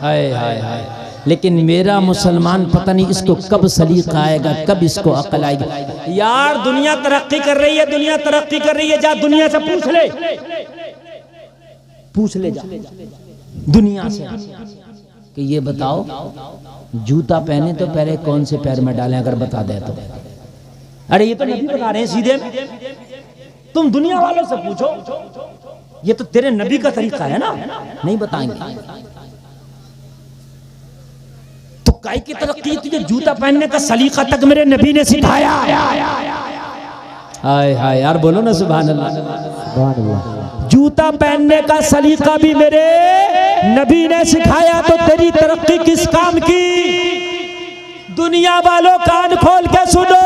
हाय हाय हाय। लेकिन मेरा मुसलमान पता नहीं इसको कब सलीका आएगा, कब इसको अकल आएगी। यार दुनिया तरक्की कर रही है, दुनिया तरक्की कर रही है। जा दुनिया से पूछ ले, पूछ ले जा दुनिया से कि ये बताओ जूता पहने तो पहले कौन से पैर में डालें, अगर बता दे तो। अरे ये तो नबी बता रहे हैं सीधे। तुम दुनिया वालों से पूछो, ये तो तेरे नबी का तरीका है ना, नहीं बताएंगे। तो काई की तरक्की, तुझे जूता पहनने का सलीका तक मेरे नबी ने सिखाया। हाय हाय यार, बोलो ना सुभान अल्लाह। सुभान अल्लाह। जूता पहनने का सलीका भी मेरे नबी ने सिखाया, तो तेरी तरक्की किस काम की? दुनिया वालों कान खोल के सुनो,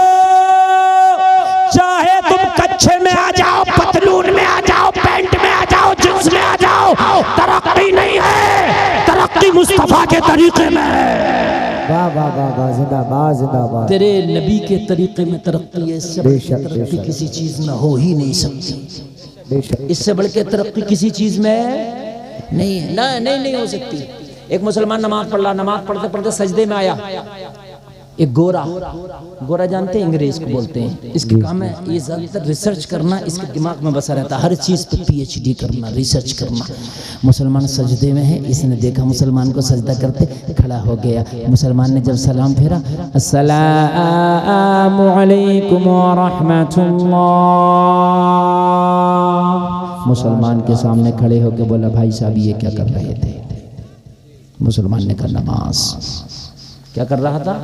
चाहे तुम कच्छे में आ जाओ, पतलून में आ जाओ, पैंट में आ जाओ, जींस में आ जाओ, तरक्की नहीं है, तरक्की मुस्तफा के तरीके में है। वाह वाह वाह वाह, जिंदाबाद जिंदाबाद। तेरे नबी के तरीके में तरक्की है, इससे बढ़ के तरक्की किसी चीज में हो ही नहीं सकती। इससे बढ़ के तरक्की किसी चीज में नहीं है, ना नहीं हो सकती। एक मुसलमान नमाज पढ़ रहा, नमाज पढ़ते पढ़ते सजदे में आया, एक गोरा जानते हैं, अंग्रेज को बोलते हैं, इसके काम है ये ज्यादातर रिसर्च करना, इसके दिमाग में बसा रहता है, हर चीज पे PhD करना, रिसर्च करना। मुसलमान सजदे में है, इसने देखा मुसलमान को सजदा करते, खड़ा हो गया। मुसलमान ने जब सलाम फेरा, अस्सलामु अलैकुम व रहमतुल्लाह, मुसलमान के सामने खड़े होकर बोला, भाई साहब ये क्या कर रहे थे? मुसलमान ने कहा, नमाज। क्या कर रहा था?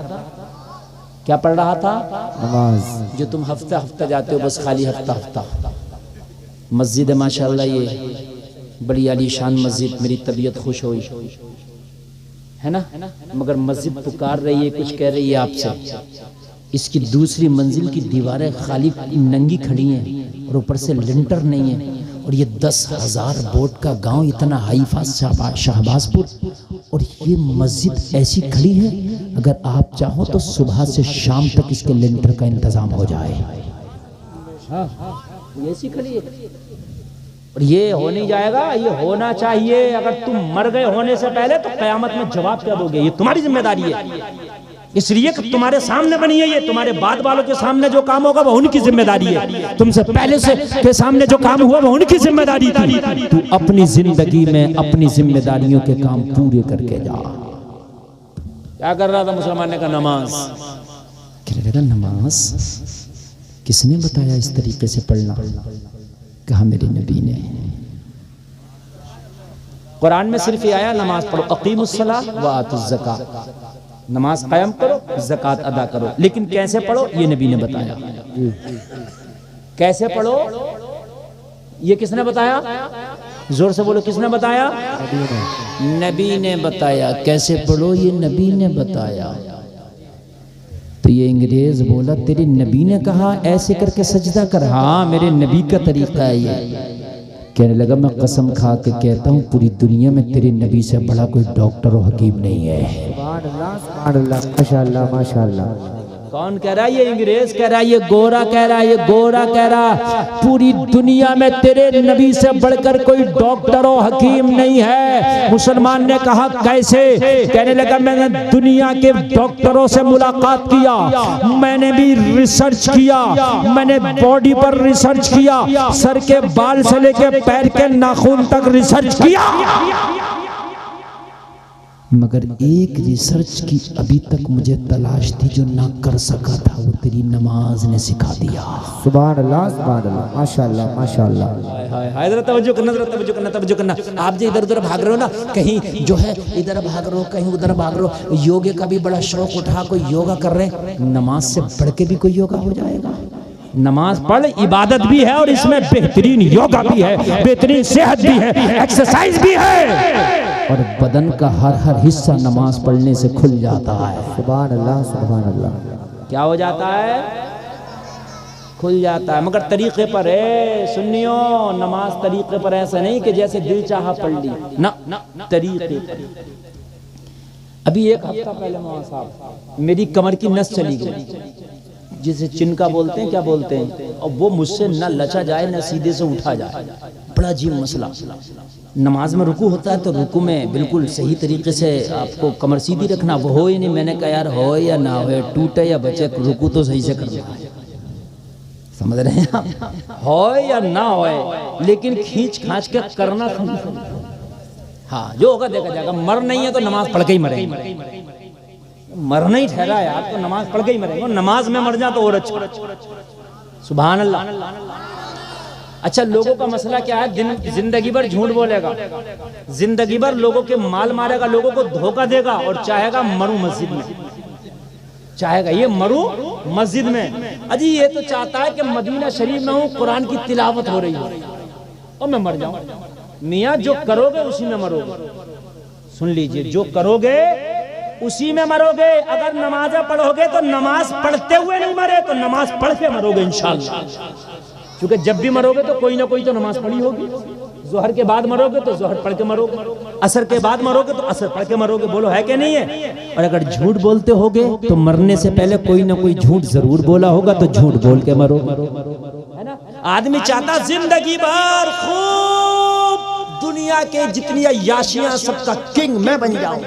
क्या पढ़ रहा था? नमाज। जो तुम हफ्ता हफ्ता जाते हो, बस खाली हफ्ता हफ्ता। मस्जिद है माशाल्लाह, ये बड़ी आलीशान मस्जिद, मेरी तबीयत खुश हुई है ना, मगर मस्जिद पुकार रही है, कुछ कह रही है आपसे। इसकी दूसरी मंजिल की दीवारें खाली नंगी खड़ी हैं और ऊपर से लिंटर नहीं है, और ये 10,000 बोट का गांव, इतना हाई फास्ट शाहबाजपुर, और ये मस्जिद ऐसी खड़ी है, अगर आप चाहो तो सुबह से शाम तक इसके लिंटर का इंतजाम हो जाए। हाँ, ऐसी खड़ी है, और ये हो नहीं जाएगा, ये होना चाहिए। अगर तुम मर गए होने से पहले तो कयामत में जवाब क्या दोगे? ये तुम्हारी जिम्मेदारी है, इसलिए कि तुम्हारे सामने बनी है, ये तुम्हारे बाद वालों के सामने जो काम होगा वो उनकी जिम्मेदारी है। तुमसे पहले से के सामने जो काम हुआ वो उनकी जिम्मेदारी थी। तू अपनी जिंदगी में अपनी जिम्मेदारियों के काम पूरे करके जा। क्या कर रहा था मुसलमान ने कहा, नमाज। कहने लगा, नमाज किसने बताया इस तरीके से पढ़ना? कहा, मेरे नबी ने। कुरान में सिर्फ ये आया, नमाज पढ़ो, अकीमुस्सलाह व आतुज़ ज़कात, नमाज कायम करो, ज़कात अदा करो। लेकिन कैसे पढ़ो ये नबी ने बताया। कैसे पढ़ो ये किसने बताया? जोर से बोलो, किसने बताया? नबी ने बताया। कैसे पढ़ो ये नबी ने बताया। तो ये अंग्रेज बोला, तेरे नबी ने कहा ऐसे करके सजदा कर? हाँ, मेरे नबी का तरीका है ये। कहने लगा, मैं कसम खा के कहता हूँ, पूरी दुनिया में तेरे नबी से बड़ा कोई डॉक्टर और हकीम नहीं है। सुभान अल्लाह, माशाअल्लाह माशाअल्लाह। कौन कह रहा है? ये अंग्रेज कह रहा है, ये गोरा कह रहा है, ये गोरा कह रहा, पूरी दुनिया में तेरे नबी से बढ़कर कोई डॉक्टर और हकीम नहीं है। मुसलमान ने कहा, कैसे? कहने लगा, मैंने दुनिया के डॉक्टरों से मुलाकात किया, मैंने भी रिसर्च किया, मैंने बॉडी पर रिसर्च किया, सर के बाल से लेकर पैर के नाखून तक रिसर्च किया, मगर एक रिसर्च की अभी तक मुझे तलाश थी जो ना कर सका था, वो तेरी नमाज ने सिखा दिया। सुभान अल्लाह माशाअल्लाह माशाअल्लाह। हाय जरा तवज्जो करना, जरा तवज्जो करना, तवज्जो करना। आप जो इधर उधर भाग रहे हो ना, कहीं जो है इधर भाग रहे हो, कहीं उधर भाग रहे हो, योगे का भी बड़ा शौक उठा, कोई योगा कर रहे हैं, नमाज से बढ़ के भी कोई योगा हो जाएगा? नमाज पढ़, इबादत भी है और इसमें बेहतरीन योगा भी है, बेहतरीन सेहत भी है, एक्सरसाइज भी है, और बदन का हर हर हिस्सा नमाज पढ़ने से खुल जाता है। सुभान अल्लाह सुभान अल्लाह। क्या हो जाता है? खुल जाता है, मगर तरीके पर है। सुन्नियों, नमाज तरीके पर, ऐसा नहीं कि जैसे दिल चाहा पढ़ ली, ना, तरीके पर। अभी एक हफ्ता पहले मौलाना साहब, मेरी कमर की नस चली गई, जिसे चिनका बोलते हैं, क्या बोलते हैं, और वो मुझसे न लचा जाए न सीधे से उठा जाए। बड़ा अजीब मसला। नमाज में रुकू होता है तो रुकू में बिल्कुल सही तरीके से आपको कमर सीधी रखना, वो हो ही नहीं। मैंने कहा, यार हो या ना हो, टूटे या बचे, रुकू तो सही से करना है। समझ रहे हैं आप? हो या ना हो, लेकिन खींच खांच के करना। हाँ, जो होगा देखा जाएगा। मर नहीं है तो नमाज पढ़ के ही मरेंगे। मरना ही ठहरा यार तो नमाज पढ़ के ही मरेंगे। नमाज में मर जा तो और अच्छा। सुभान अल्लाह। अच्छा, लोगों का मसला क्या है? जिंदगी भर झूठ बोलेगा, जिंदगी भर लोगों के माल मारेगा, लोगों को धोखा देगा और चाहेगा मरू मस्जिद में, चाहेगा ये मरू मस्जिद में। अजी ये तो चाहता है कि मदीना शरीफ में हूँ, कुरान की तिलावत हो रही है और मैं मर जाऊं। मियाँ जो करोगे उसी में मरोगे। सुन लीजिए, जो करोगे उसी में मरोगे। अगर नमाज़ पढ़ोगे तो नमाज पढ़ते हुए नहीं मरे तो नमाज पढ़ के मरोगे इंशाअल्लाह। क्योंकि जब भी मरोगे तो कोई ना कोई तो नमाज पढ़ी होगी। जोहर के बाद मरोगे तो जोहर पढ़ के मरोगे, असर के बाद मरोगे तो असर पढ़ के मरोगे। बोलो है कि नहीं है? और अगर झूठ बोलते होगे तो मरने से पहले कोई ना कोई झूठ जरूर बोला होगा, तो झूठ बोल के मरो, है ना। आदमी चाहता जिंदगी भर खूब दुनिया के जितनी याशियां सबका किंग मैं बन जाऊं,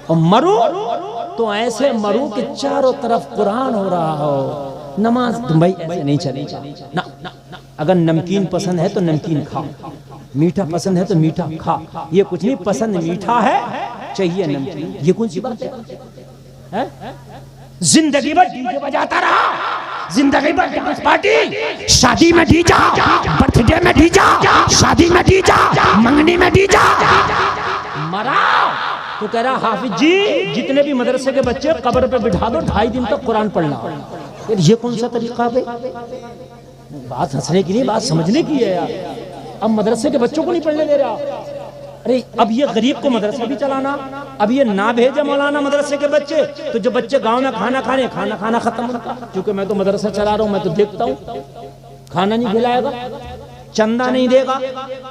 और मरूं तो ऐसे मरूं कि चारों तरफ कुरान हो रहा हो, नमाज। भाई ऐसे नहीं चलेगा ना। अगर नमकीन पसंद है तो नमकीन खा, मीठा पसंद है तो मीठा खा। ये कुछ नहीं पसंद, मीठा है चाहिए नमकीन, ये कौन सी बात है? जिंदगी भर डीजे बजाता रहा, जिंदगी भर डांस पार्टी, शादी में डीजा, बर्थडे में डीजा, शादी में डीजा, मंगनी में डीजा। मरा तो कह रहा हाफिज जी जितने भी मदरसे के बच्चे कब्र पे बिठा दो, 2.5 दिन तक कुरान पढ़ना। ये कौन सा तरीका है? बात हंसने की नहीं, बात समझने की है यार। अब मदरसे के बच्चों को नहीं पढ़ने दे रहा। अरे अब ये गरीब को मदरसा भी चलाना, अब ये ना भेजे मौलाना मदरसे के बच्चे, तो जो बच्चे गांव में खाना खाना खत्म होता। क्योंकि मैं तो मदरसा चला रहा हूँ, मैं तो देखता हूँ, खाना नहीं खिलाएगा, चंदा नहीं देगा,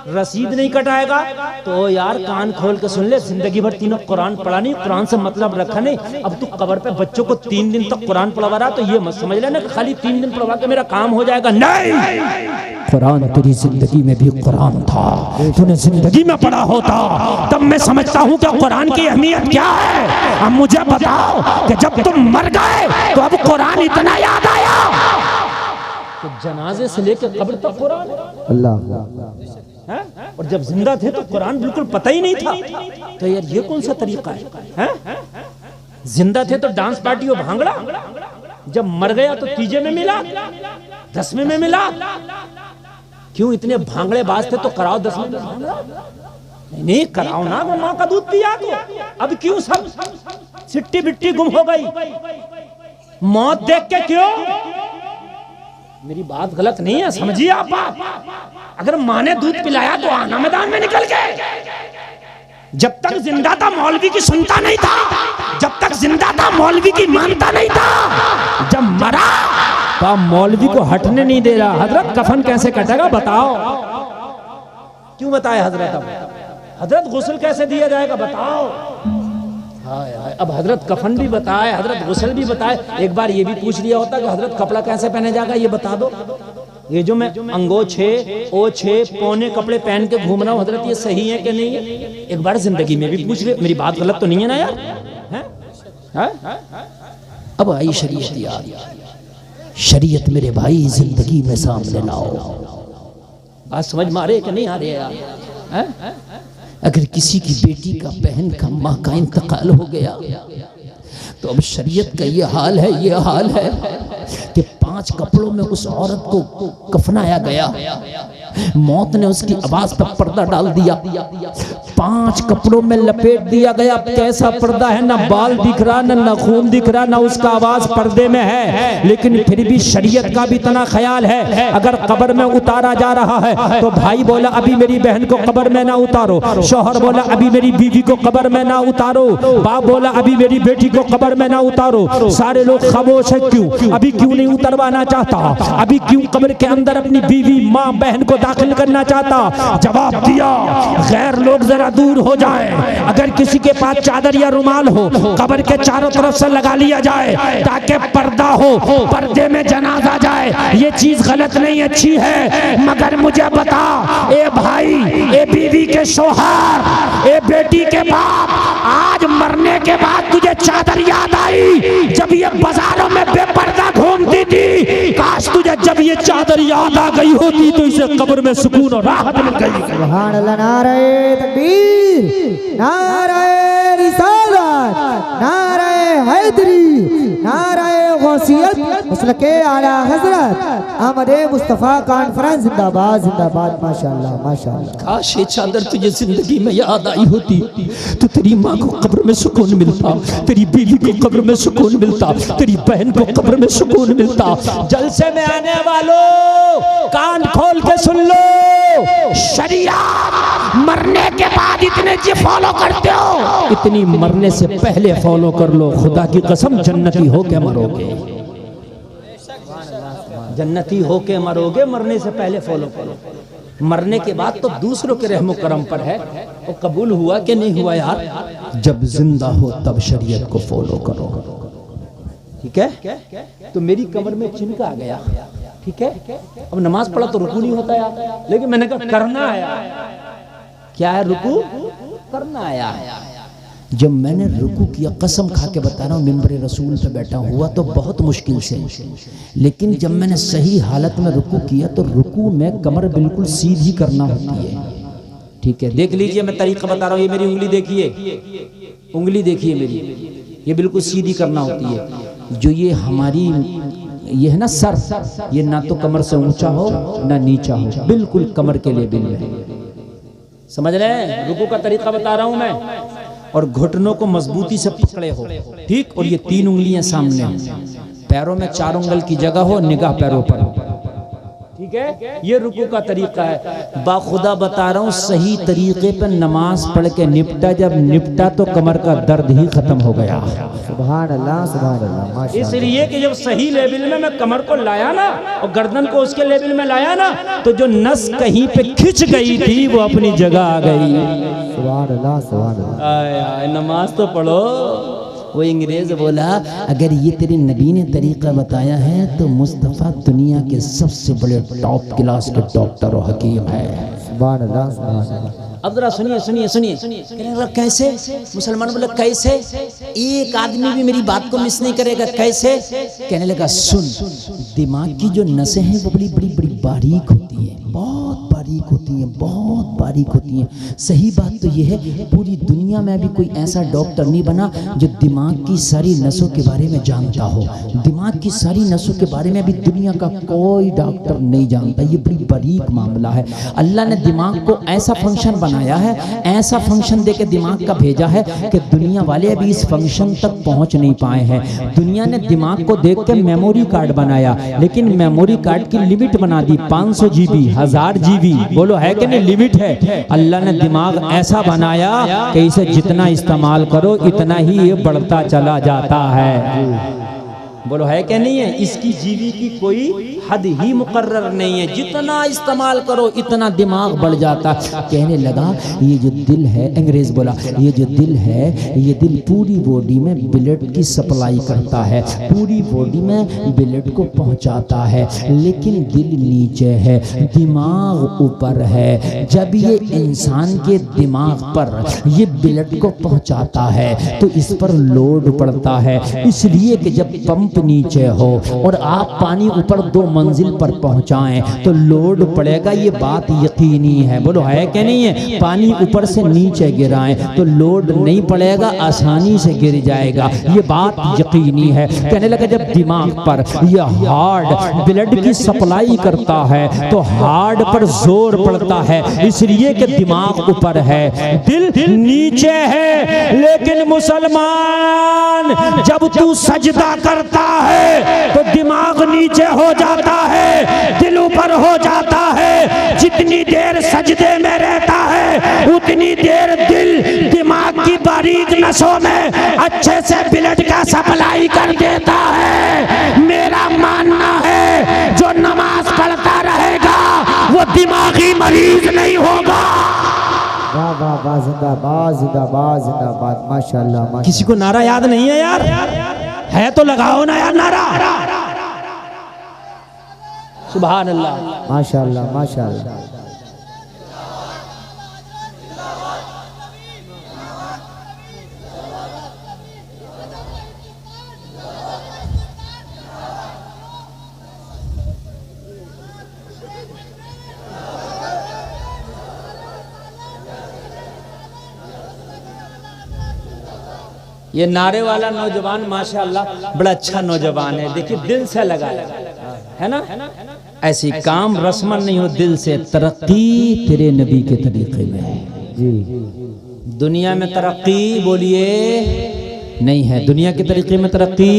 रसीद नहीं कटाएगा, तो यार कान खोल के सुन ले, जिंदगी भर तीनों कुरान पढ़ा नहीं, कुरान से मतलब रखा नहीं। अब तू कब्र पे बच्चों को 3 दिन तक कुरान पढ़वा रहा, तो ये मत समझ लेना खाली 3 दिन पढ़वा के मेरा काम हो जाएगा। नहीं, कुरान तेरी जिंदगी में भी कुरान था, तूने जिंदगी में पढ़ा होता तब मैं समझता हूँ कि कुरान की अहमियत क्या है। अब मुझे बताओ कि जब तुम मर गए तो अब कुरान इतना याद आया? तो जनाजे से लेकर कब्र तक कुरान अल्लाह है, और जब जिंदा थे तो कुरान बिल्कुल पता ही नहीं था। तो यार ये कौन सा तरीका है? जिंदा थे तो डांस पार्टी और भांगड़ा, जब मर गया तो तीजे में मिला, 10वें में मिला। क्यों इतने भांगड़े बाज थे तो कराओ 10वें में भांगड़ा। नहीं कराओ ना, वो माँ का दूध पिया तो। अब क्यों सब सिट्टी बिट्टी गुम हो गई? मौत देख के क्यों? मेरी बात गलत नहीं है, समझिए आप बात। अगर माँ ने दूध पिलाया तो आना मैदान में निकल गए। जब तक जिंदा था मौलवी की सुनता नहीं था, जब तक जिंदा था मौलवी की मानता नहीं था। जब मरा तो मौलवी को हटने नहीं दे रहा। हजरत कफन कैसे कटेगा बताओ? क्यों बताए हजरत? हजरत गुस्ल कैसे दिया जाएगा बताओ? हाय हाय, अब हजरत कफन भी बताए, हजरत गुस्ल भी बताए। एक बार ये भी पूछ लिया होता कि हजरत कपड़ा कैसे पहने जाएगा, ये बता दो। ये जो मैं अंगोछे ओछे पौने कपड़े पहन के घूम रहा हूँ हजरत, ये सही है कि नहीं है? एक बार जिंदगी में भी पूछ ले। मेरी बात गलत तो नहीं है ना यार? है? अब आई शरीयत यार, शरीयत मेरे भाई जिंदगी में सामने लाओ। बात समझ में आ रही है कि नहीं आ रही है यार? अगर किसी की बेटी का, बहन का, माँ का इंतकाल हो गया तो अब शरीयत का ये हाल है कि 5 कपड़ों में उस औरत को कफनाया गया। मौत ने उसकी आवाज पर पर्दा डाल दिया, 5 कपड़ों में लपेट दिया गया। कैसा पर्दा है? ना बाल दिख रहा, ना खून दिख रहा, ना उसका आवाज पर्दे में है। लेकिन फिर भी शरीयत का भी इतना ख्याल है, अगर कब्र में उतारा जा रहा है तो भाई बोला अभी मेरी बहन को कब्र में ना उतारो, शौहर बोला अभी मेरी बीवी को कब्र में ना उतारो, बाप बोला अभी मेरी बेटी को कब्र में ना उतारो। सारे लोग खामोश है। क्यों? अभी क्यों नहीं उतरवाना चाहता? अभी क्यों कब्र के अंदर अपनी बीवी, माँ, बहन को दाखिल करना चाहता? जवाब दिया, गैर लोग जरा दूर हो जाए। अगर किसी के पास चादर या रुमाल हो, कब्र के चारों तरफ से लगा लिया जाए ताकि पर्दा हो, पर्दे में जनाजा जाए। ये चीज गलत नहीं, अच्छी है। मगर मुझे बता, ए भाई, ए बीवी के शौहर, ए बेटी के बाप, आज मरने के बाद तुझे चादर याद आई जब ये बाजारों में बेपर्दा घूमती थी? काश तुझे जब ये चादर याद आ गई होती तो इसे कब्र में सुकून और राहत मिल गई। सुभान अल्लाह, नारे तकबीर, नारे रिसालत, नारे हैदरी, नारे गौसियत, मसलके आला हजरत अहमद मुस्तफ़ा कॉन्फ्रेंस जिंदाबाद जिंदाबाद माशाल्लाह माशाल्लाह। काश ये चादर तुझे जिंदगी में याद आई होती तो तेरी माँ को कब्र में सुकून मिलता, तेरी बीवी को कब्र में सुकून मिलता, तेरी बहन को कब्र में सुकून मिलता। जलसे में आने वालों कान खोल के सुन लो, शरीयत मरने के बाद इतने जी फॉलो करते हो, इतनी मरने से पहले फॉलो कर लो। खुदा की कसम जन्नती होके मरोगे, जन्नती होके मरोगे, मरने से पहले फॉलो करो। मरने के बाद तो दूसरों के रहमो करम पर है, वो कबूल हुआ कि नहीं हुआ यार। जब जिंदा हो तब शरीयत को फॉलो करो, ठीक है। तो मेरी कमर में चिनका आ गया, ठीक है। अब नमाज पढ़ा तो रुकू नहीं होता यार, लेकिन मैंने कहा करना आया। क्या है रुकू? करना आया। जब मैंने रुकू किया, कसम खा के बता रहा हूँ, मिंबर रसूल पे बैठा हुआ तो बहुत मुश्किल से, लेकिन जब मैंने सही हालत में रुकू किया तो रुकू में कमर बिल्कुल सीधी करना होती है, ठीक है। देख लीजिए, मैं तरीका बता रहा हूँ। ये मेरी उंगली देखिए, उंगली देखिए मेरी, ये बिल्कुल सीधी करना होती है। जो ये हमारी ये है ना सर, ये ना तो कमर से ऊंचा हो ना नीचा हो, बिल्कुल कमर के लिए बिल्कुल, समझ रहे हैं? रुकू का तरीका बता रहा हूं मैं। और घुटनों को मजबूती से पकड़े हो, ठीक। और ये 3 उंगलियां सामने हो, पैरों में 4 उंगल की जगह हो, निगाह पैरों पर हो, ठीक है। ये रुकू का तरीका है। बाखुदा बता रहा हूँ, सही तरीके पर नमाज पढ़ के निपटा, जब निपटा तो कमर का दर्द ही खत्म हो गया। सुभान अल्लाह सुभान अल्लाह माशाल्लाह। इसलिए कि जब सही लेवल में मैं कमर को लाया ना और गर्दन को उसके लेवल में लाया ना, तो जो नस कहीं पे खिंच गई थी वो अपनी जगह आ गई। सुभान अल्लाह सुभान अल्लाह। नमाज तो पढ़ो। वो अंग्रेज बोला, अगर ये तेरे नबी ने तरीका बताया है तो मुस्तफ़ा दुनिया के सबसे बड़े टॉप क्लास के डॉक्टर और हकीम है। सुभान अल्लाह सुभान अल्लाह। अब जरा सुनिए सुनिए सुनिए। कहने लगा कैसे? मुसलमान बोले कैसे? एक आदमी भी मेरी बात को मिस नहीं करेगा, कैसे? कहने लगा सुन, दिमाग की जो नसें हैं वो बड़ी बड़ी बड़ी बारीक होती हैं, बहुत बारीक होती हैं, बहुत बारीक होती हैं। सही बात तो ये है, पूरी दुनिया में अभी कोई ऐसा डॉक्टर नहीं बना जो दिमाग की सारी नसों के बारे में जानता हो। दिमाग की सारी नसों के बारे में अभी दुनिया का कोई डॉक्टर नहीं जानता। ये बड़ी बारीक मामला है। अल्लाह ने दिमाग को ऐसा फंक्शन बनाया है, ऐसा फंक्शन देके दिमाग का भेजा है कि दुनिया वाले अभी इस फंक्शन तक पहुंच नहीं पाए हैं। दुनिया ने दिमाग को देख के मेमोरी कार्ड बनाया, लेकिन मेमोरी कार्ड की लिमिट बना दी 500 GB, 1000 GB। बोलो है कि नहीं? लिमिट है। अल्लाह ने दिमाग ऐसा बनाया कि इसे जितना इस्तेमाल करो इतना ही ये बढ़ता चला जाता है। बोलो है क्या नहीं है? इसकी जीवी की कोई हद ही मुकर्रर नहीं है, जितना इस्तेमाल करो इतना दिमाग बढ़ जाता। कहने लगा ये जो दिल है, अंग्रेज बोला ये जो दिल है, ये दिल पूरी बॉडी में ब्लड की सप्लाई करता है, पूरी बॉडी में ब्लड को पहुंचाता है, लेकिन दिल नीचे है, दिमाग ऊपर है। जब ये इंसान के दिमाग पर ये ब्लड को पहुंचाता है तो इस पर लोड पड़ता है, इसलिए कि जब पंप नीचे हो और आप पानी ऊपर 2 मंजिल पर पहुंचाएं तो लोड पड़ेगा। ये बात यकीनी है। बोलो है क्या नहीं है? पानी ऊपर से नीचे गिराएं तो लोड नहीं पड़ेगा, आसानी से गिर जाएगा। ये बात यकीनी है। कहने लगा जब दिमाग पर यह हार्ट ब्लड की सप्लाई करता है तो हार्ट पर जोर पड़ता है, इसलिए कि दिमाग ऊपर है, दिल नीचे है। लेकिन मुसलमान जब तू सजदा करता है तो दिमाग नीचे हो जाता है, दिल ऊपर हो जाता है। जितनी देर सजदे में रहता है उतनी देर दिल दिमाग की बारीक नसों में अच्छे से ब्लड का सप्लाई कर देता है। मेरा मानना है जो नमाज पढ़ता रहेगा वो दिमागी मरीज नहीं होगा। वाह वाह वाह, जिंदाबाद जिंदाबाद जिंदाबाद माशाल्लाह माशाल्लाह। किसी को नारा याद नहीं है यार? है तो लगाओ ना यार नारा। सुभान अल्लाह माशाल्लाह माशाल्लाह। ये नारे वाला नौजवान माशाअल्लाह बड़ा अच्छा नौजवान है, देखिए दिल से लगा है ना। ऐसी काम रस्मन नहीं हो, दिल से तरक्की तेरे नबी के तरीके में है जी। दुनिया में तरक्की बोलिए नहीं है, दुनिया के तरीके में तरक्की